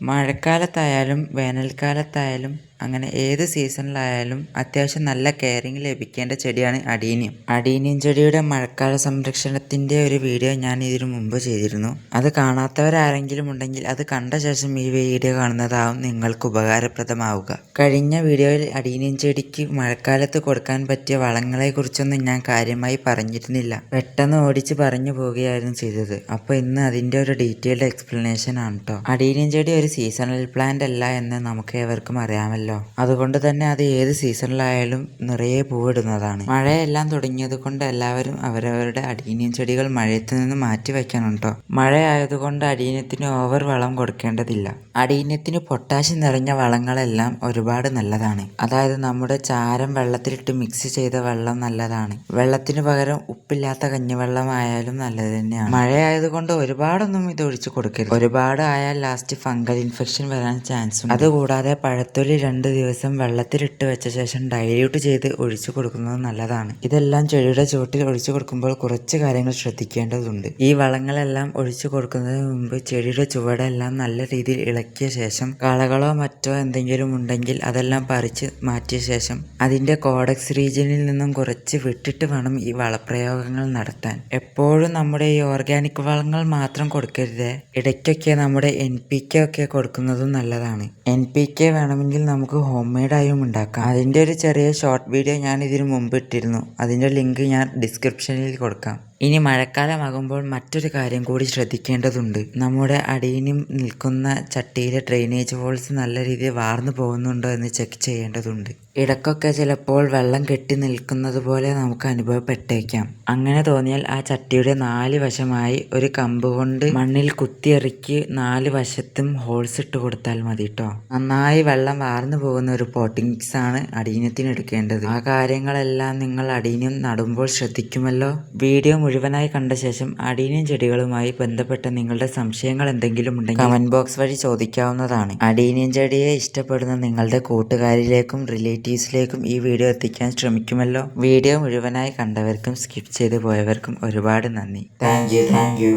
മഴക്കാലത്തായാലും വേനൽക്കാലത്തായാലും അങ്ങനെ ഏത് സീസണിലായാലും അത്യാവശ്യം നല്ല കെയറിങ് ലഭിക്കേണ്ട ചെടിയാണ് അഡീനിയം. അഡീനിയം ചെടിയുടെ മഴക്കാല സംരക്ഷണത്തിൻ്റെ ഒരു വീഡിയോ ഞാൻ ഇതിനു മുമ്പ് ചെയ്തിരുന്നു. അത് കാണാത്തവരാരെങ്കിലും ഉണ്ടെങ്കിൽ അത് കണ്ട ശേഷം ഈ വീഡിയോ കാണുന്നതാവും നിങ്ങൾക്ക് ഉപകാരപ്രദമാവുക. കഴിഞ്ഞ വീഡിയോയിൽ അഡീനിയം ചെടിക്ക് മഴക്കാലത്ത് കൊടുക്കാൻ പറ്റിയ വളങ്ങളെക്കുറിച്ചൊന്നും ഞാൻ കാര്യമായി പറഞ്ഞിരുന്നില്ല. പെട്ടെന്ന് ഓടിച്ച് പറഞ്ഞു പോവുകയായിരുന്നു ചെയ്തത്. അപ്പോൾ ഇന്ന് അതിൻ്റെ ഒരു ഡീറ്റെയിൽഡ് എക്സ്പ്ലനേഷൻ ആണ് കേട്ടോ. അഡീനിയം ചെടി ഒരു സീസണൽ പ്ലാന്റ് അല്ല എന്ന് നമുക്ക് ഏവർക്കും അറിയാമല്ലോ. അതുകൊണ്ട് തന്നെ അത് ഏത് സീസണിലായാലും നിറയെ പൂവിടുന്നതാണ്. മഴയെല്ലാം തുടങ്ങിയത് കൊണ്ട് എല്ലാവരും അവരവരുടെ അഡീനിയം ചെടികൾ മഴയത്ത് നിന്ന് മാറ്റി വയ്ക്കണം കേട്ടോ. മഴയായതുകൊണ്ട് അഡീനിയത്തിന് ഓവർ വളം കൊടുക്കേണ്ടതില്ല. അഡീനിയത്തിന് പൊട്ടാഷ്യം നിറഞ്ഞ വളങ്ങളെല്ലാം ഒരുപാട് നല്ലതാണ്. അതായത് നമ്മുടെ ചാരം വെള്ളത്തിലിട്ട് മിക്സ് ചെയ്ത വെള്ളം നല്ലതാണ്. വെള്ളത്തിന് പകരം ഉപ്പില്ലാത്ത കഞ്ഞിവെള്ളമായാലും നല്ലത് തന്നെയാണ്. മഴയായതുകൊണ്ട് ഒരുപാടൊന്നും ഇത് ഒഴിച്ചു കൊടുക്കരുത്. ഒരുപാട് ആയാൽ ലാസ്റ്റ് ഫംഗൽ ഇൻഫെക്ഷൻ വരാൻ ചാൻസ് ഉണ്ട്. അതുകൂടാതെ പഴത്തൊലി 2 ദിവസം വെള്ളത്തിലിട്ട് വെച്ച ശേഷം ഡൈല്യൂട്ട് ചെയ്ത് ഒഴിച്ചു കൊടുക്കുന്നത് നല്ലതാണ്. ഇതെല്ലാം ചെടിയുടെ ചുവട്ടിൽ ഒഴിച്ചു കൊടുക്കുമ്പോൾ കുറച്ച് കാര്യങ്ങൾ ശ്രദ്ധിക്കേണ്ടതുണ്ട്. ഈ വളങ്ങളെല്ലാം ഒഴിച്ചു കൊടുക്കുന്നതിന് മുമ്പ് ചെടിയുടെ ചുവടെല്ലാം നല്ല രീതിയിൽ ഇളക്കിയ ശേഷം കളകളോ മറ്റോ എന്തെങ്കിലും ഉണ്ടെങ്കിൽ അതെല്ലാം പറിച്ച് മാറ്റിയ ശേഷം അതിന്റെ കോഡക്സ് റീജിയനിൽ നിന്നും കുറച്ച് വിട്ടിട്ട് വേണം ഈ വളപ്രയോഗങ്ങൾ നടത്താൻ. എപ്പോഴും നമ്മുടെ ഈ ഓർഗാനിക് വളങ്ങൾ മാത്രം കൊടുക്കരുത്. ഇടയ്ക്കൊക്കെ നമ്മുടെ NPK ഒക്കെ കൊടുക്കുന്നതും നല്ലതാണ്. NPK വേണമെങ്കിൽ നമുക്ക് ഹോം മെയ്ഡായും ഉണ്ടാക്കാം. അതിൻ്റെ ഒരു ചെറിയ ഷോർട്ട് വീഡിയോ ഞാൻ ഇതിനു മുമ്പ് ഇട്ടിരുന്നു. അതിൻ്റെ ലിങ്ക് ഞാൻ ഡിസ്ക്രിപ്ഷനിൽ കൊടുക്കാം. ഇനി മഴക്കാലമാകുമ്പോൾ മറ്റൊരു കാര്യം കൂടി ശ്രദ്ധിക്കേണ്ടതുണ്ട്. നമ്മുടെ അഡീനിയം നിൽക്കുന്ന ചട്ടിയിലെ ഡ്രെയിനേജ് ഹോൾസ് നല്ല രീതിയിൽ വാർന്നു പോകുന്നുണ്ടോ എന്ന് ചെക്ക് ചെയ്യേണ്ടതുണ്ട്. ഇടയ്ക്കൊക്കെ ചിലപ്പോൾ വെള്ളം കെട്ടി നിൽക്കുന്നത് പോലെ നമുക്ക് അനുഭവപ്പെട്ടേക്കാം. അങ്ങനെ തോന്നിയാൽ ആ ചട്ടിയുടെ 4 വശമായി ഒരു കമ്പ് കൊണ്ട് മണ്ണിൽ കുത്തിയിറക്കി 4 വശത്തും ഹോൾസ് ഇട്ട് കൊടുത്താൽ മതി കേട്ടോ. നന്നായി വെള്ളം വാർന്നു പോകുന്ന ഒരു പോട്ടിംഗ് മിക്സ് ആണ് അഡീനിയത്തിന് എടുക്കേണ്ടത്. ആ കാര്യങ്ങളെല്ലാം നിങ്ങൾ അഡീനിയം നടുമ്പോൾ ശ്രദ്ധിക്കുമല്ലോ. വീഡിയോ മുഴുവനായി കണ്ട ശേഷം അഡീനിയം ചെടികളുമായി ബന്ധപ്പെട്ട നിങ്ങളുടെ സംശയങ്ങൾ എന്തെങ്കിലും ഉണ്ടെങ്കിൽ കമന്റ് ബോക്സ് വഴി ചോദിക്കാവുന്നതാണ്. അഡീനിയം ചെടിയെ ഇഷ്ടപ്പെടുന്ന നിങ്ങളുടെ കൂട്ടുകാരിലേക്കും റിലേറ്റീവ്സിലേക്കും ഈ വീഡിയോ എത്തിക്കാൻ ശ്രമിക്കുമല്ലോ. വീഡിയോ മുഴുവനായി കണ്ടവർക്കും സ്കിപ്പ് ചെയ്ത് പോയവർക്കും ഒരുപാട് നന്ദി. Thank you.